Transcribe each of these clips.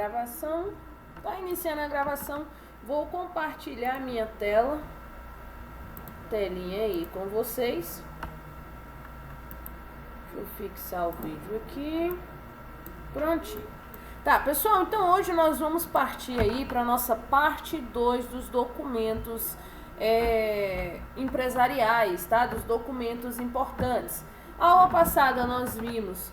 gravação. Tá iniciando a gravação. Vou compartilhar minha telinha aí com vocês. Deixa eu fixar o vídeo aqui. Prontinho. Tá, pessoal, então hoje nós vamos partir aí para nossa parte 2 dos documentos empresariais, tá? Dos documentos importantes. A aula passada nós vimos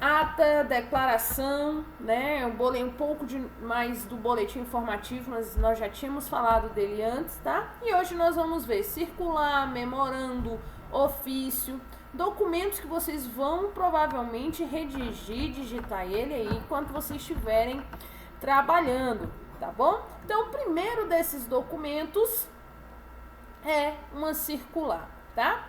ata, declaração, né? Um pouco mais do boletim informativo, mas nós já tínhamos falado dele antes, tá? E hoje nós vamos ver circular, memorando, ofício, documentos que vocês vão provavelmente redigir, digitar ele aí enquanto vocês estiverem trabalhando, tá bom? Então, o primeiro desses documentos é uma circular, tá?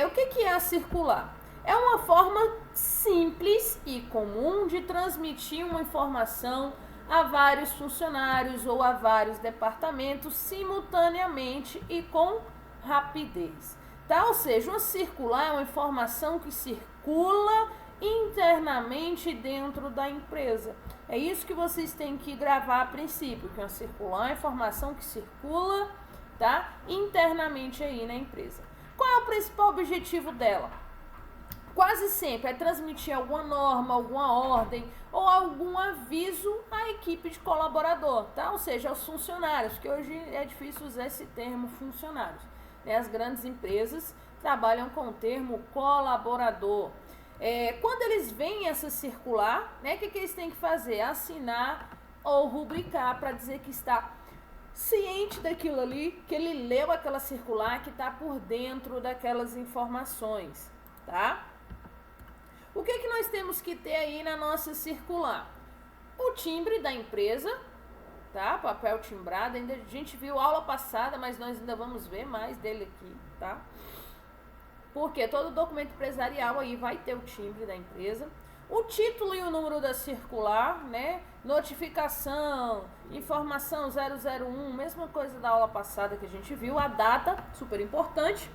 O que é a circular? É uma forma simples e comum de transmitir uma informação a vários funcionários ou a vários departamentos simultaneamente e com rapidez. Tá? Ou seja, uma circular é uma informação que circula internamente dentro da empresa. É isso que vocês têm que gravar a princípio, que uma circular é uma informação que circula, tá? Internamente aí na empresa. Qual é o principal objetivo dela? Quase sempre é transmitir alguma norma, alguma ordem ou algum aviso à equipe de colaborador, tá? Ou seja, aos funcionários, porque hoje é difícil usar esse termo funcionários. As grandes empresas trabalham com o termo colaborador. Quando eles veem essa circular, né, o que eles têm que fazer? Assinar ou rubricar para dizer que está ciente daquilo ali, que ele leu aquela circular, que está por dentro daquelas informações, tá? O que nós temos que ter aí na nossa circular? O timbre da empresa, tá? Papel timbrado, ainda a gente viu aula passada, mas nós ainda vamos ver mais dele aqui, tá? Porque todo documento empresarial aí vai ter o timbre da empresa. O título e o número da circular, né? Notificação, informação 001, mesma coisa da aula passada que a gente viu. A data, super importante.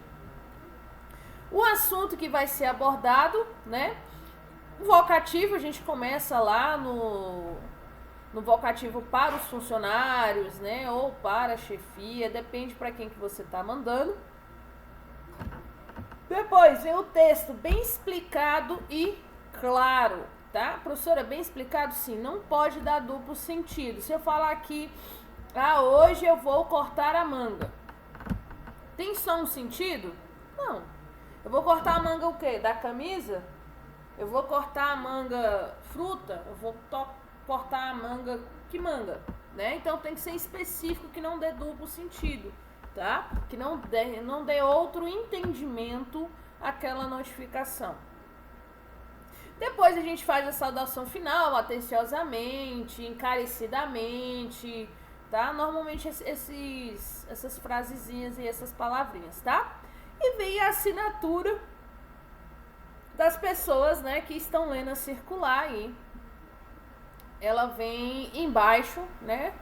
O assunto que vai ser abordado, né? O vocativo, a gente começa lá no vocativo para os funcionários, né? Ou para a chefia, depende para quem que você está mandando. Depois vem o texto bem explicado e claro, tá? Professora, bem explicado? Sim, não pode dar duplo sentido. Se eu falar aqui, hoje eu vou cortar a manga. Tem só um sentido? Não. Eu vou cortar a manga o quê? Da camisa? Eu vou cortar a manga fruta? Eu vou cortar a manga, que manga, né? Então tem que ser específico, que não dê duplo sentido, tá? Que não dê outro entendimento àquela notificação. Depois a gente faz a saudação final, atenciosamente, encarecidamente, tá? Normalmente essas frasezinhas e essas palavrinhas, tá? E vem a assinatura das pessoas, né, que estão lendo a circular aí. Ela vem embaixo, né?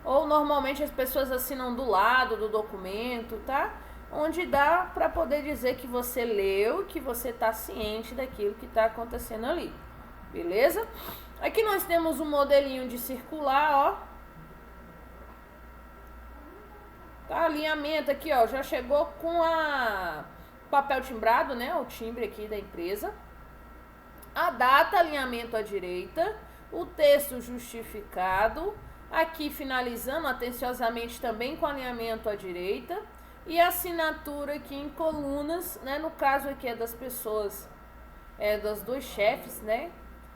Ou normalmente as pessoas assinam do lado do documento, tá? Onde dá para poder dizer que você leu, que você tá ciente daquilo que tá acontecendo ali. Beleza? Aqui nós temos um modelinho de circular, ó. Tá, alinhamento aqui, ó, já chegou com a papel timbrado, né? O timbre aqui da empresa. A data, alinhamento à direita. O texto justificado, aqui finalizando atenciosamente também com alinhamento à direita, e a assinatura aqui em colunas, né? No caso aqui é das pessoas, dos dois chefes, né?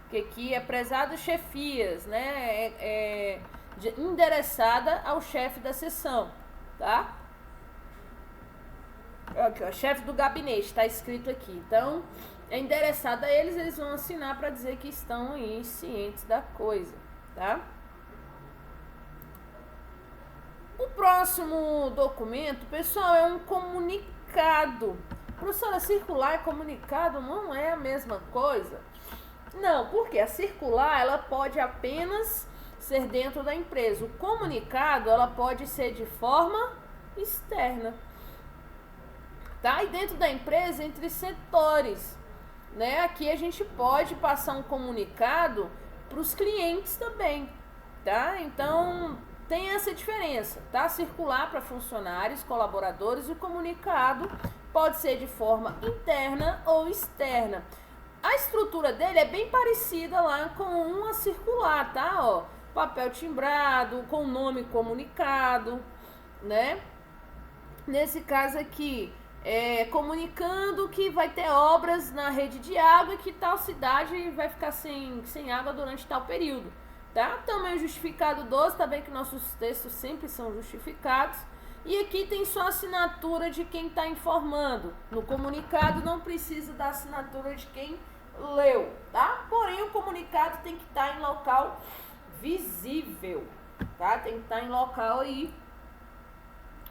Que aqui é prezado chefias, né? Endereçada ao chefe da seção, tá? Aqui, ó, chefe do gabinete, está escrito aqui. Então, é endereçado a eles, eles vão assinar para dizer que estão aí cientes da coisa, tá? O próximo documento, pessoal, é um comunicado. Professora, circular e comunicado não é a mesma coisa? Não, porque a circular, ela pode apenas ser dentro da empresa. O comunicado, ela pode ser de forma externa. Tá? E dentro da empresa, entre setores, né? Aqui a gente pode passar um comunicado para os clientes também, tá? Então, tem essa diferença, tá? Circular para funcionários, colaboradores, o comunicado pode ser de forma interna ou externa. A estrutura dele é bem parecida lá com uma circular, tá? Ó, papel timbrado, com nome comunicado, né? Nesse caso aqui, comunicando que vai ter obras na rede de água e que tal cidade vai ficar sem água durante tal período, tá? Também justificado 12, tá bem que nossos textos sempre são justificados. E aqui tem só a assinatura de quem está informando. No comunicado não precisa da assinatura de quem leu, tá? Porém, o comunicado tem que estar em local visível, tá? Tem que estar em local aí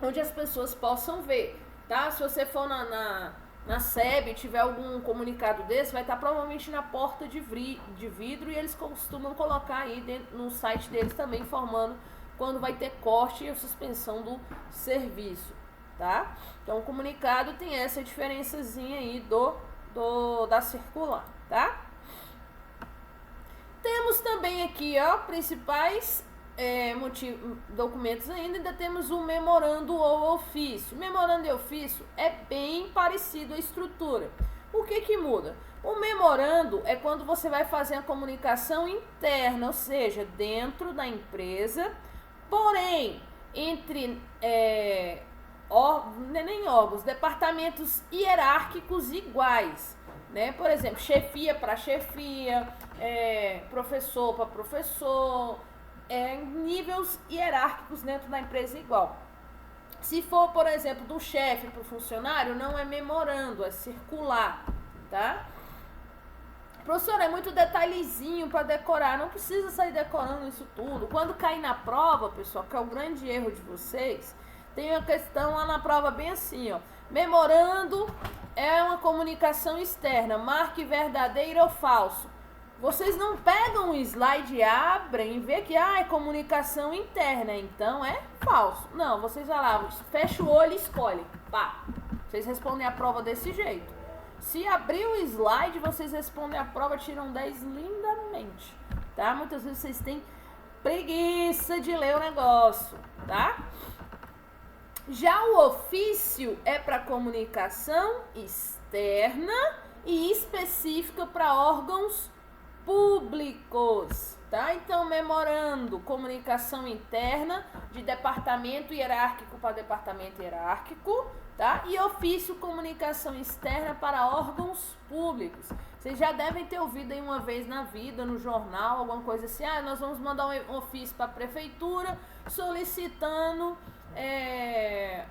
onde as pessoas possam ver, tá? Se você for na SEB e tiver algum comunicado desse, vai estar provavelmente na porta de vidro e eles costumam colocar aí dentro, no site deles também informando quando vai ter corte e suspensão do serviço, tá? Então, o comunicado tem essa diferençazinha aí da circular, tá? Temos também aqui, ó, principais documentos ainda temos o memorando ou ofício. Memorando e ofício é bem parecido a estrutura. O que muda? O memorando é quando você vai fazer a comunicação interna, ou seja, dentro da empresa, porém, entre nem órgãos, departamentos hierárquicos iguais, né? Por exemplo, chefia para chefia, professor para professor, níveis hierárquicos dentro da empresa igual. Se for, por exemplo, do chefe para o funcionário, não é memorando, é circular, tá? Professor, é muito detalhezinho para decorar, não precisa sair decorando isso tudo. Quando cair na prova, pessoal, que é o grande erro de vocês, tem uma questão lá na prova bem assim, ó. Memorando é uma comunicação externa, marque verdadeiro ou falso. Vocês não pegam o slide, abrem e vê que é comunicação interna, então é falso. Não, vocês vão lá, fecha o olho e escolhe. Pá, vocês respondem a prova desse jeito. Se abrir o slide, vocês respondem a prova, tiram 10 lindamente, tá? Muitas vezes vocês têm preguiça de ler o negócio, tá? Já o ofício é para comunicação externa e específica para órgãos públicos, tá? Então, memorando, comunicação interna de departamento hierárquico para departamento hierárquico, tá? E ofício, comunicação externa para órgãos públicos. Vocês já devem ter ouvido aí uma vez na vida, no jornal, alguma coisa assim, nós vamos mandar um ofício para a prefeitura solicitando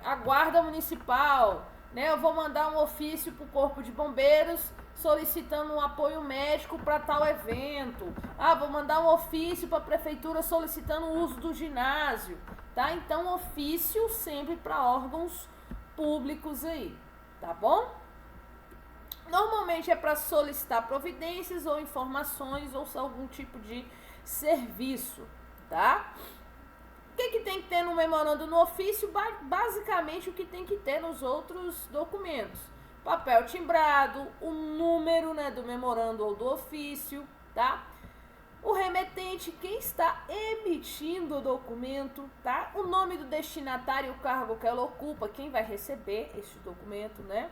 a guarda municipal, né? Eu vou mandar um ofício para o corpo de bombeiros solicitando um apoio médico para tal evento. Vou mandar um ofício para a prefeitura solicitando o uso do ginásio, tá? Então, ofício sempre para órgãos públicos aí, tá bom? Normalmente é para solicitar providências ou informações ou algum tipo de serviço, tá? O que tem que ter no memorando no ofício? Basicamente o que tem que ter nos outros documentos. Papel timbrado, o número, né, do memorando ou do ofício, tá? O remetente, quem está emitindo o documento, tá? O nome do destinatário, o cargo que ela ocupa, quem vai receber este documento, né?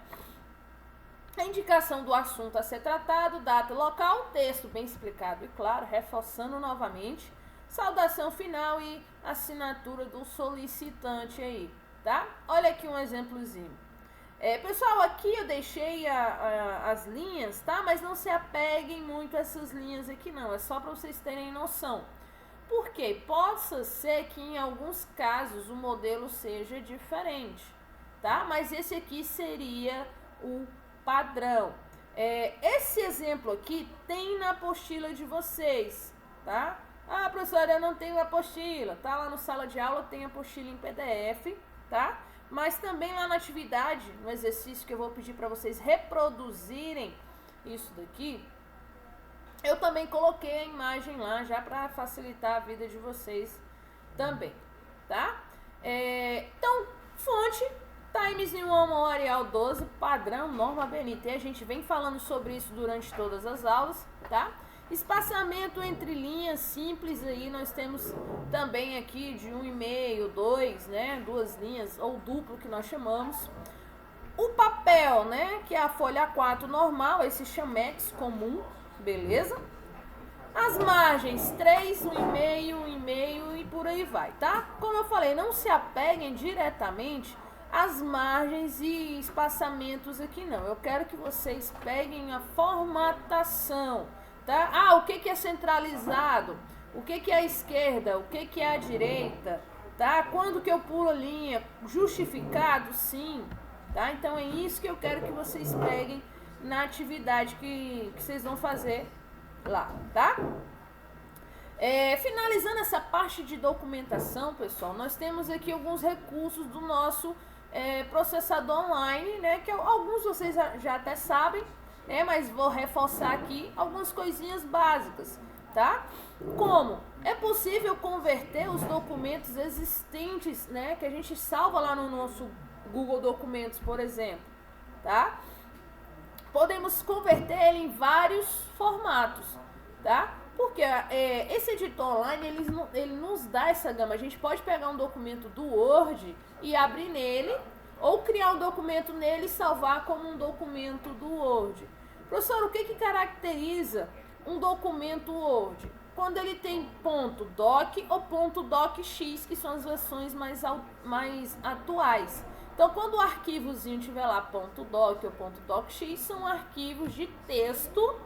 A indicação do assunto a ser tratado, data, local, texto bem explicado e claro, reforçando novamente, saudação final e assinatura do solicitante aí, tá? Olha aqui um exemplozinho. Pessoal, aqui eu deixei as linhas, tá? Mas não se apeguem muito a essas linhas aqui não, é só para vocês terem noção. Por quê? Possa ser que em alguns casos o modelo seja diferente, tá? Mas esse aqui seria o padrão. Esse exemplo aqui tem na apostila de vocês, tá? Professora, eu não tenho apostila, tá? Lá no sala de aula tem apostila em PDF, tá? Mas também lá na atividade, no exercício que eu vou pedir para vocês reproduzirem isso daqui, eu também coloquei a imagem lá já para facilitar a vida de vocês também, tá? Então, fonte, Times New Roman Arial 12, padrão, norma BNT, a gente vem falando sobre isso durante todas as aulas, tá? Espaçamento entre linhas simples aí, nós temos também aqui de 1,5, 2, né? 2 linhas, ou duplo que nós chamamos. O papel, né? Que é a folha A4 normal, esse chamex comum, beleza? As margens, 3, 1,5, 1,5 e por aí vai, tá? Como eu falei, não se apeguem diretamente às margens e espaçamentos aqui, não. Eu quero que vocês peguem a formatação, tá? Ah, o que é centralizado? O que é a esquerda? O que é a direita? Tá? Quando que eu pulo a linha? Justificado? Sim, tá? Então é isso que eu quero que vocês peguem na atividade que vocês vão fazer lá, tá? Finalizando essa parte de documentação, pessoal, nós temos aqui alguns recursos do nosso processador online, né? Que alguns vocês já até sabem, né? Mas vou reforçar aqui algumas coisinhas básicas, tá? Como é possível converter os documentos existentes, né? Que a gente salva lá no nosso Google Documentos, por exemplo, tá? Podemos converter ele em vários formatos, tá? Porque esse editor online, ele nos dá essa gama. A gente pode pegar um documento do Word e abrir nele, ou criar um documento nele e salvar como um documento do Word. Professor, o que caracteriza um documento Word? Quando ele tem .doc ou .docx, que são as versões mais atuais. Então, quando o arquivozinho tiver lá .doc ou .docx, são arquivos de texto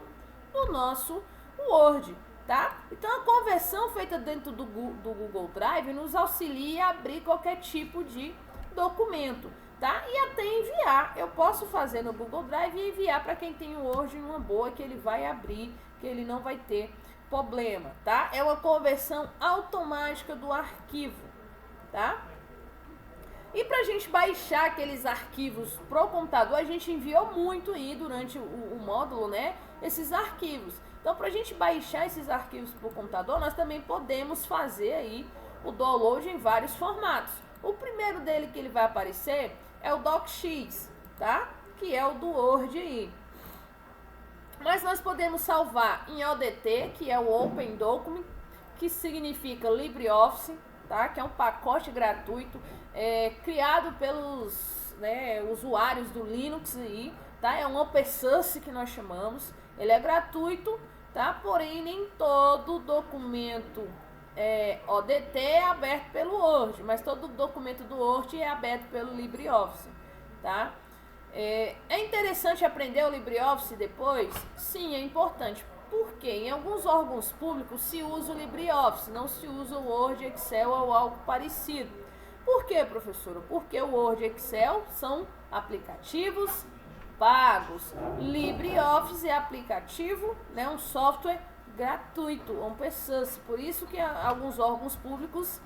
do nosso Word, tá? Então, a conversão feita dentro do Google Drive nos auxilia a abrir qualquer tipo de documento, tá? E até enviar. Eu posso fazer no Google Drive e enviar para quem tem o Word numa boa, que ele vai abrir, que ele não vai ter problema, tá? É uma conversão automática do arquivo, tá? E para a gente baixar aqueles arquivos pro computador, a gente enviou muito aí durante o módulo, né? Esses arquivos. Então, para a gente baixar esses arquivos pro computador, nós também podemos fazer aí o download em vários formatos. O primeiro dele que ele vai aparecer é o DocX, tá? Que é o do Word aí. Mas nós podemos salvar em ODT, que é o Open Document, que significa LibreOffice, tá? Que é um pacote gratuito criado pelos usuários do Linux aí, tá? É um open source que nós chamamos. Ele é gratuito, tá? Porém, nem todo documento ODT é aberto pelo Word, mas todo documento do Word é aberto pelo LibreOffice, tá? É interessante aprender o LibreOffice depois? Sim, é importante. Porque em alguns órgãos públicos se usa o LibreOffice, não se usa o Word, Excel ou algo parecido. Por quê, professora? Porque o Word e Excel são aplicativos pagos. LibreOffice é aplicativo, né, um software gratuito, open source. Por isso que alguns órgãos públicos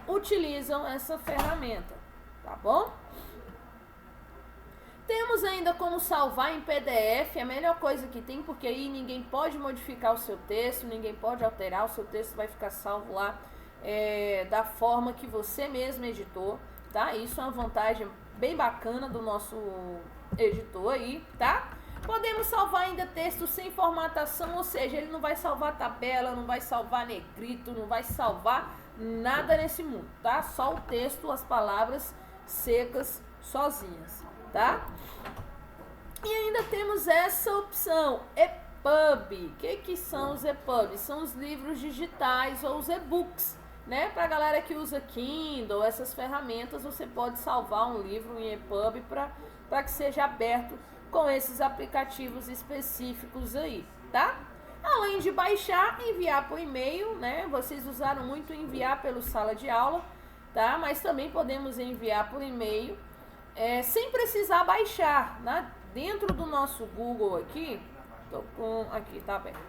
utilizam essa ferramenta, tá bom? Temos ainda como salvar em PDF, a melhor coisa que tem, porque aí ninguém pode modificar o seu texto, ninguém pode alterar, o seu texto vai ficar salvo lá da forma que você mesmo editou, tá? Isso é uma vantagem bem bacana do nosso editor aí, tá? Podemos salvar ainda texto sem formatação, ou seja, ele não vai salvar tabela, não vai salvar negrito, não vai salvar nada nesse mundo, tá? Só o texto, as palavras secas sozinhas, tá? E ainda temos essa opção, EPUB. O que são os EPUBs? São os livros digitais ou os e-books, né? Pra galera que usa Kindle, essas ferramentas, você pode salvar um livro em EPUB para que seja aberto com esses aplicativos específicos aí, tá? Além de baixar, enviar por e-mail, né? Vocês usaram muito enviar pelo sala de aula, tá? Mas também podemos enviar por e-mail, sem precisar baixar, né? Dentro do nosso Google aqui, aqui tá aberto.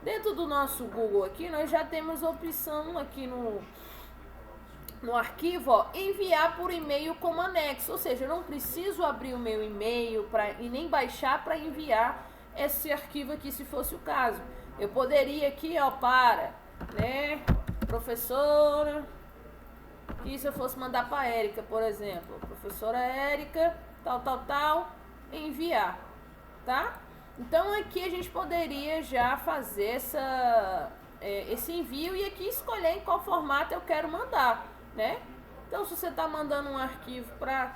Dentro do nosso Google aqui, nós já temos a opção aqui no arquivo, ó, enviar por e-mail como anexo. Ou seja, eu não preciso abrir o meu e-mail e nem baixar para enviar esse arquivo aqui, se fosse o caso. Eu poderia aqui, ó, professora, e se eu fosse mandar para a Érica, por exemplo, professora Érica, tal, enviar, tá? Então aqui a gente poderia já fazer esse envio e aqui escolher em qual formato eu quero mandar, né? Então se você está mandando um arquivo para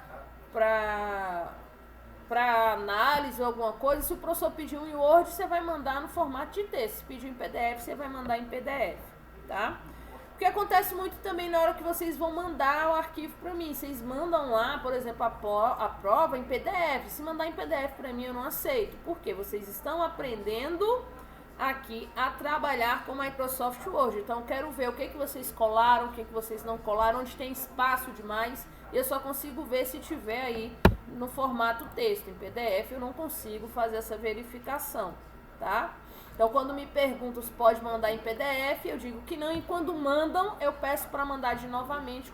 análise ou alguma coisa, se o professor pedir um Word, você vai mandar no formato de texto. Se pedir em PDF, você vai mandar em PDF, tá? O que acontece muito também na hora que vocês vão mandar o arquivo para mim, vocês mandam lá, por exemplo, a prova em PDF. Se mandar em PDF para mim, eu não aceito, porque vocês estão aprendendo aqui a trabalhar com Microsoft Word. Então, eu quero ver o que vocês colaram, o que vocês não colaram, onde tem espaço demais. Eu só consigo ver se tiver aí no formato texto. Em PDF, eu não consigo fazer essa verificação, tá? Então, quando me perguntam se pode mandar em PDF, eu digo que não. E quando mandam, eu peço para mandar de novamente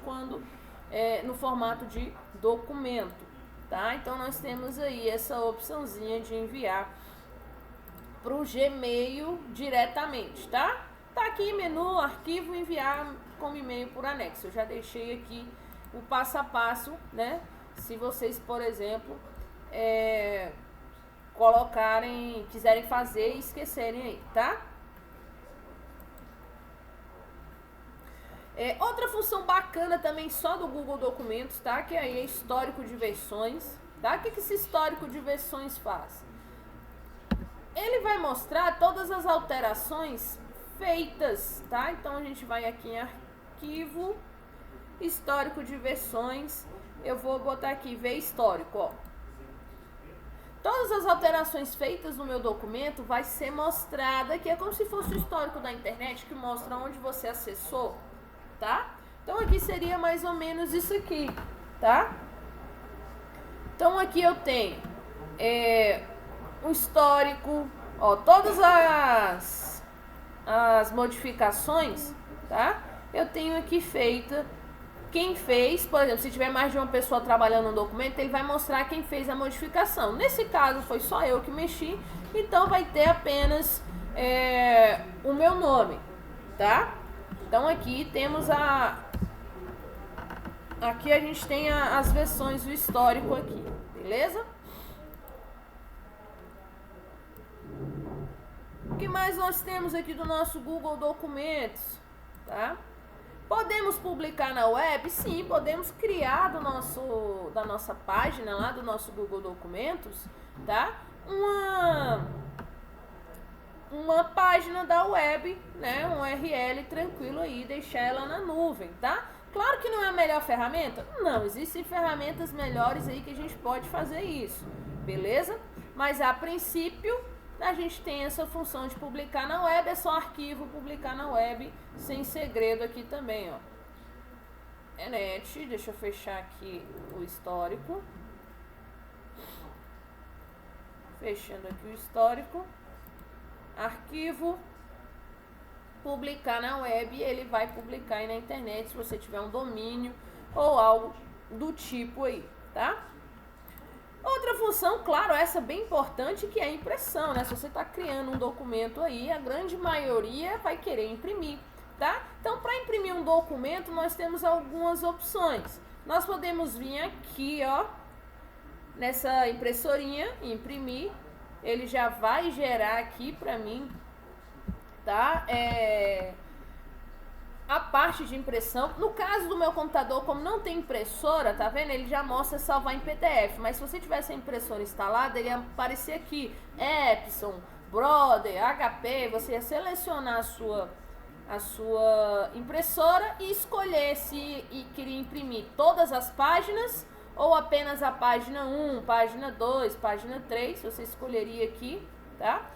no formato de documento, tá? Então, nós temos aí essa opçãozinha de enviar para o Gmail diretamente, tá? Tá aqui, menu, arquivo, enviar como e-mail por anexo. Eu já deixei aqui o passo a passo, né? Se vocês, por exemplo, quiserem fazer e esquecerem aí, tá? Outra função bacana também só do Google Documentos, tá? Que aí é histórico de versões, tá? O que esse histórico de versões faz? Ele vai mostrar todas as alterações feitas, tá? Então a gente vai aqui em arquivo, histórico de versões, eu vou botar aqui ver histórico, ó. Todas as alterações feitas no meu documento vai ser mostrada aqui, é como se fosse o histórico da internet que mostra onde você acessou, tá? Então aqui seria mais ou menos isso aqui, tá? Então aqui eu tenho um histórico, ó, todas as modificações, tá? Eu tenho aqui feita. Quem fez, por exemplo, se tiver mais de uma pessoa trabalhando no documento, ele vai mostrar quem fez a modificação. Nesse caso, foi só eu que mexi, então vai ter apenas o meu nome, tá? Então aqui temos aqui a gente tem as versões do histórico aqui, beleza? O que mais nós temos aqui do nosso Google Documentos, tá? Podemos publicar na web? Sim, podemos criar da nossa página lá, do nosso Google Documentos, tá? Uma página da web, né? Um URL tranquilo aí, deixar ela na nuvem, tá? Claro que não é a melhor ferramenta? Não, existem ferramentas melhores aí que a gente pode fazer isso, beleza? Mas a princípio a gente tem essa função de publicar na web, é só arquivo, publicar na web, sem segredo aqui também, ó. Net, deixa eu fechar aqui o histórico. Fechando aqui o histórico. Arquivo, publicar na web, ele vai publicar aí na internet se você tiver um domínio ou algo do tipo aí, tá? Outra função, claro, essa bem importante, que é a impressão, né? Se você está criando um documento aí, a grande maioria vai querer imprimir, tá? Então, para imprimir um documento, nós temos algumas opções. Nós podemos vir aqui, ó, nessa impressorinha, imprimir. Ele já vai gerar aqui para mim, tá? A parte de impressão. No caso do meu computador, como não tem impressora, tá vendo? Ele já mostra salvar em PDF. Mas se você tivesse a impressora instalada, ele ia aparecer aqui Epson, Brother, HP. Você ia selecionar a sua impressora e escolher se queria imprimir todas as páginas ou apenas a página 1, página 2, página 3. Você escolheria aqui, tá?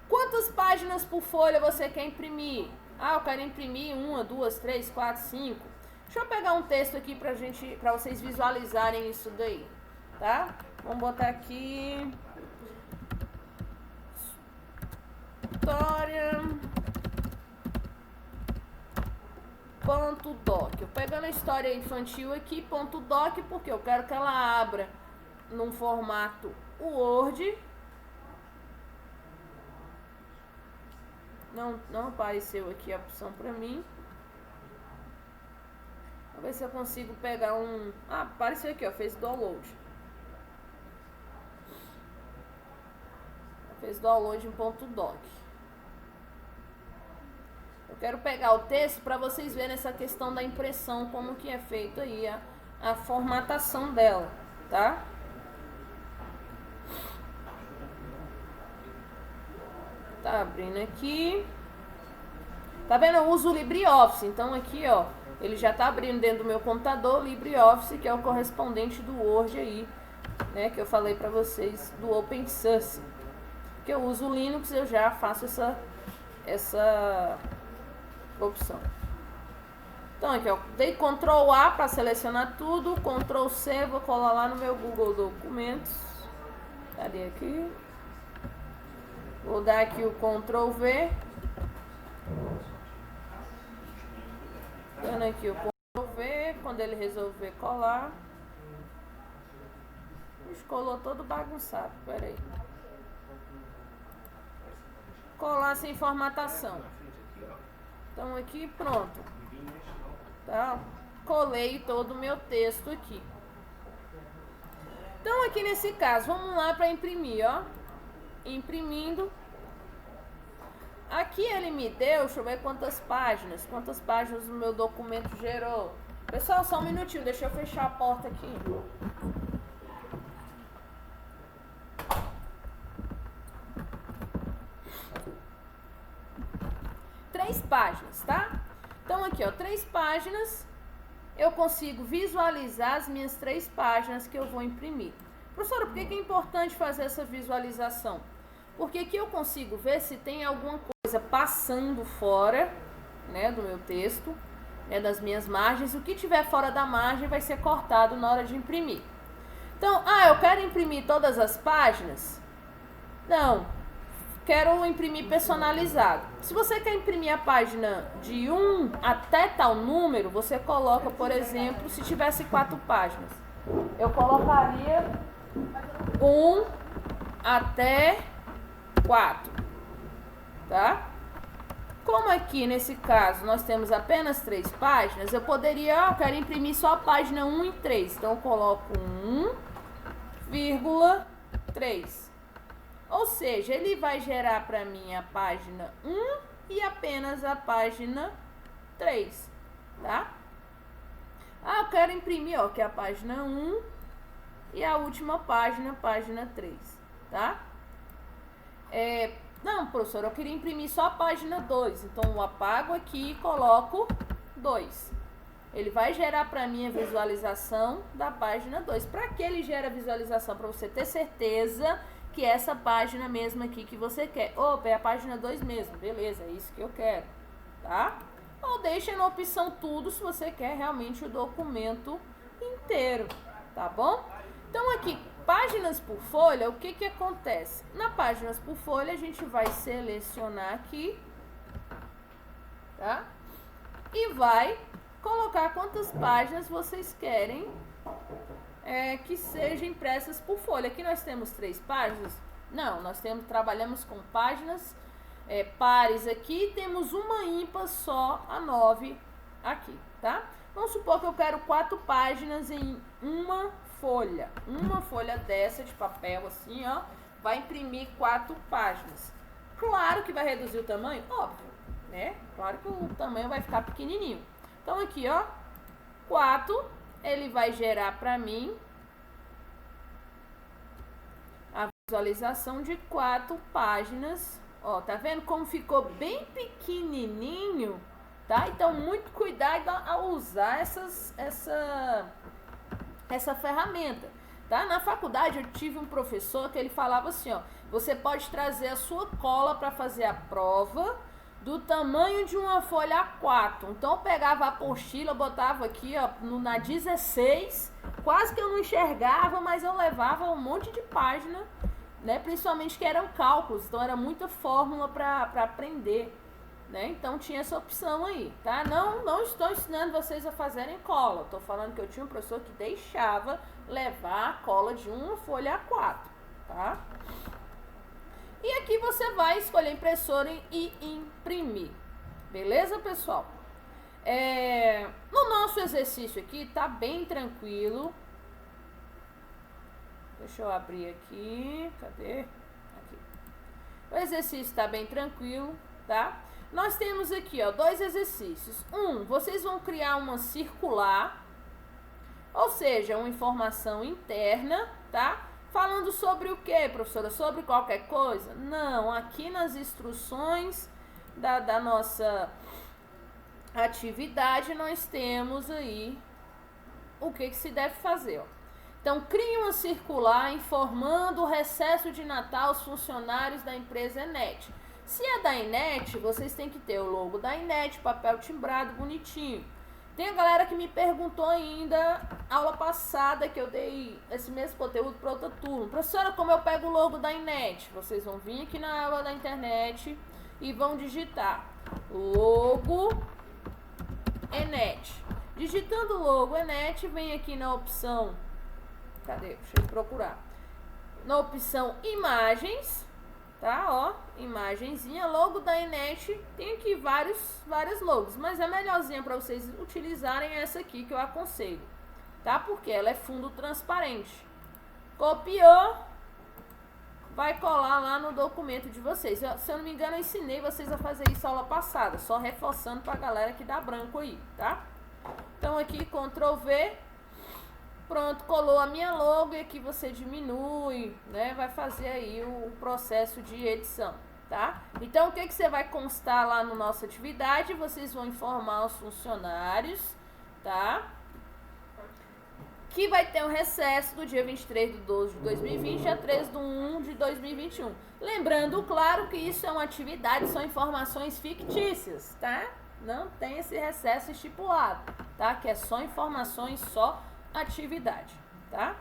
Quantas páginas por folha você quer imprimir? Ah, eu quero imprimir 1, 2, 3, 4, 5. Deixa eu pegar um texto aqui pra vocês visualizarem isso daí, tá? Vamos botar aqui história .doc. Eu pegando a história infantil aqui, .doc, porque eu quero que ela abra num formato Word. Não apareceu aqui a opção pra mim. Vou ver se eu consigo pegar Ah, apareceu aqui, ó, fez download. fez download em .doc. Eu quero pegar o texto para vocês verem essa questão da impressão, como que é feito aí a formatação dela, tá? Tá abrindo aqui. Tá vendo? Eu uso o LibreOffice, então aqui, ó, ele já tá abrindo dentro do meu computador o LibreOffice, que é o correspondente do Word aí, né, que eu falei pra vocês do OpenSUSE. Que eu uso o Linux, eu já faço essa opção. Então aqui, ó, dei Ctrl A para selecionar tudo, Ctrl C, vou colar lá no meu Google Documentos. Cadê aqui? Vou dar aqui o Ctrl V. Dando aqui o Ctrl V, quando ele resolver colar. Colou todo bagunçado, peraí. Colar sem formatação. Então aqui pronto, tá? Colei todo o meu texto aqui. Então aqui nesse caso, vamos lá para imprimir, ó. Imprimindo. Aqui ele me deu, deixa eu ver quantas páginas o meu documento gerou. Pessoal, só um minutinho, deixa eu fechar a porta aqui. 3 páginas, tá? Então aqui, ó, 3 páginas, eu consigo visualizar as minhas 3 páginas que eu vou imprimir. Professora, por que é importante fazer essa visualização? Porque aqui eu consigo ver se tem alguma coisa passando fora, né, do meu texto, né, das minhas margens. O que tiver fora da margem vai ser cortado na hora de imprimir. Então, eu quero imprimir todas as páginas? Não. Quero imprimir personalizado. Se você quer imprimir a página de 1 até tal número, você coloca, por exemplo, se tivesse 4 páginas, eu colocaria 1 até 4, tá? Como aqui nesse caso nós temos apenas 3 páginas, eu poderia, eu quero imprimir só a página 1 e 3, então eu coloco 1,3. Ou seja, ele vai gerar para mim a página 1 e apenas a página 3, tá? Eu quero imprimir, ó, que é a página 1 e a última página, página 3, tá? Não, professor, eu queria imprimir só a página 2, então eu apago aqui e coloco 2. Ele vai gerar para mim a visualização da página 2. Para que ele gera a visualização? Para você ter certeza que é essa página mesmo aqui que você quer. Opa, é a página 2 mesmo. Beleza, é isso que eu quero, tá? Ou deixa na opção tudo se você quer realmente o documento inteiro, tá bom? Então aqui, páginas por folha, o que que acontece? Na páginas por folha a gente vai selecionar aqui, tá? E vai colocar quantas páginas vocês querem que sejam impressas por folha. Aqui nós temos 3 páginas. Não, nós trabalhamos com páginas pares aqui, temos uma ímpar só, a 9 aqui, tá? Vamos supor que eu quero 4 páginas em uma folha. Uma folha dessa de papel assim, ó, vai imprimir 4 páginas. Claro que vai reduzir o tamanho, óbvio, né? Claro que o tamanho vai ficar pequenininho. Então aqui, ó, 4, ele vai gerar para mim a visualização de 4 páginas. Ó, tá vendo como ficou bem pequenininho, tá? Então, muito cuidado ao usar essa ferramenta, tá? Na faculdade eu tive um professor que ele falava assim, ó, você pode trazer a sua cola para fazer a prova do tamanho de uma folha A4. Então eu pegava a apostila, botava aqui, ó, na 16, quase que eu não enxergava, mas eu levava um monte de página, né? Principalmente que eram cálculos, então era muita fórmula para aprender, né? Então tinha essa opção aí, tá? Não estou ensinando vocês a fazerem cola, estou falando que eu tinha um professor que deixava levar a cola de uma folha A4, tá? E aqui você vai escolher a impressora e imprimir. Beleza, pessoal? No nosso exercício aqui, tá bem tranquilo. Deixa eu abrir aqui. Cadê? Aqui. O exercício está bem tranquilo, tá? Nós temos aqui, ó, 2 exercícios. Vocês vão criar uma circular, ou seja, uma informação interna, tá? Falando sobre o que, professora? Sobre qualquer coisa? Não, aqui nas instruções da nossa atividade nós temos aí o que se deve fazer, ó. Então, crie uma circular informando o recesso de Natal aos funcionários da empresa Enet. Se é da Enet, vocês têm que ter o logo da Enet, papel timbrado, bonitinho. Tem a galera que me perguntou ainda, aula passada, que eu dei esse mesmo conteúdo para outra turma. Professora, como eu pego o logo da Enet? Vocês vão vir aqui na aula da internet e vão digitar logo Enet. Digitando o logo Enet, vem aqui na opção... Cadê? Deixa eu procurar. Na opção imagens, tá? Ó, imagenzinha, logo da Enet. Tem aqui vários logos, mas a melhorzinha para vocês utilizarem é essa aqui que eu aconselho, tá? Porque ela é fundo transparente. Copiou, vai colar lá no documento de vocês. Se eu não me engano, eu ensinei vocês a fazer isso aula passada, só reforçando pra galera que dá branco aí, tá? Então aqui, Ctrl V. Pronto, colou a minha logo e aqui você diminui, né? Vai fazer aí o processo de edição, tá? Então, o que você vai constar lá na nossa atividade? Vocês vão informar os funcionários, tá? Que vai ter um recesso do dia 23/12 de 2020 a 3/1 de 2021. Lembrando, claro, que isso é uma atividade, são informações fictícias, tá? Não tem esse recesso estipulado, tá? Que é só informações, só atividade, tá?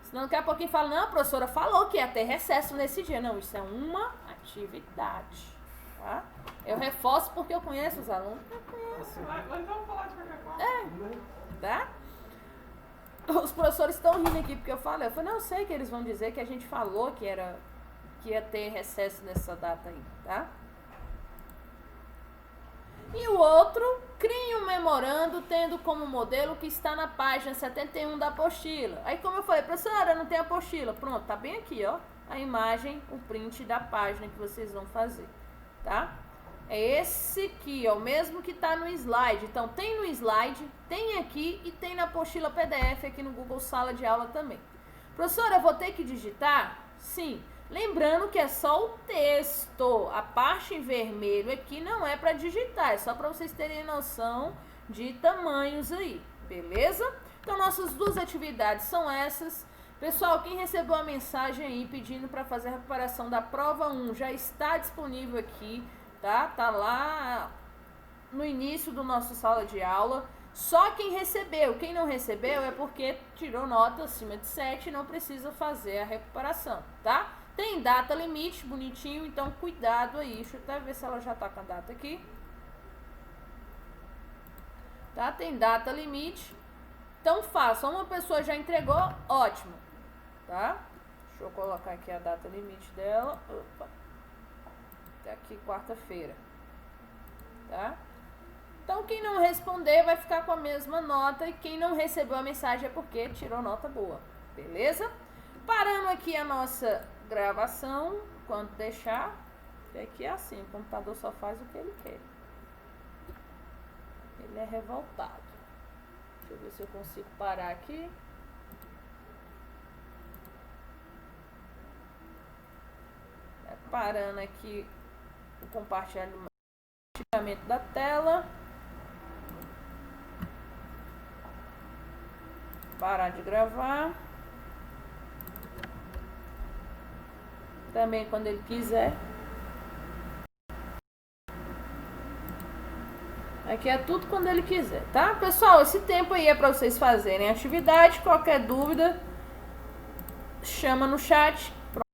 Senão daqui a pouquinho fala, não, a professora falou que ia ter recesso nesse dia. Não, isso é uma atividade, tá? Eu reforço porque eu conheço os alunos. Eu conheço. Mas vamos falar de qualquer coisa. Tá? Os professores estão rindo aqui porque eu falei, não, eu sei que eles vão dizer que a gente falou que ia ter recesso nessa data aí, tá? E o outro, crie um memorando tendo como modelo o que está na página 71 da apostila. Aí como eu falei, professora, não tem apostila. Pronto, tá bem aqui, ó, a imagem, o print da página que vocês vão fazer, tá? É esse aqui, ó, o mesmo que tá no slide. Então tem no slide, tem aqui e tem na apostila PDF aqui no Google Sala de Aula também. Professora, eu vou ter que digitar? Sim. Lembrando que é só o texto, a parte em vermelho aqui não é para digitar, é só para vocês terem noção de tamanhos aí, beleza? Então, nossas 2 atividades são essas. Pessoal, quem recebeu a mensagem aí pedindo para fazer a recuperação da prova 1 já está disponível aqui, tá? Tá lá no início do nosso sala de aula. Só quem recebeu, quem não recebeu é porque tirou nota acima de 7 e não precisa fazer a recuperação, tá? Tem data limite, bonitinho, então cuidado aí. Deixa eu até ver se ela já tá com a data aqui. Tá? Tem data limite. Então faça. Uma pessoa já entregou, ótimo. Tá? Deixa eu colocar aqui a data limite dela. Opa. Até aqui quarta-feira. Tá? Então quem não responder vai ficar com a mesma nota. E quem não recebeu a mensagem é porque tirou nota boa. Beleza? Parando aqui a nossa gravação, quando deixar, que aqui é assim, o computador só faz o que ele quer. Ele é revoltado. Deixa eu ver se eu consigo parar aqui. Parando aqui o compartilhamento da tela. Parar de gravar. Também quando ele quiser. Aqui é tudo quando ele quiser, tá? Pessoal, esse tempo aí é para vocês fazerem atividade. Qualquer dúvida, chama no chat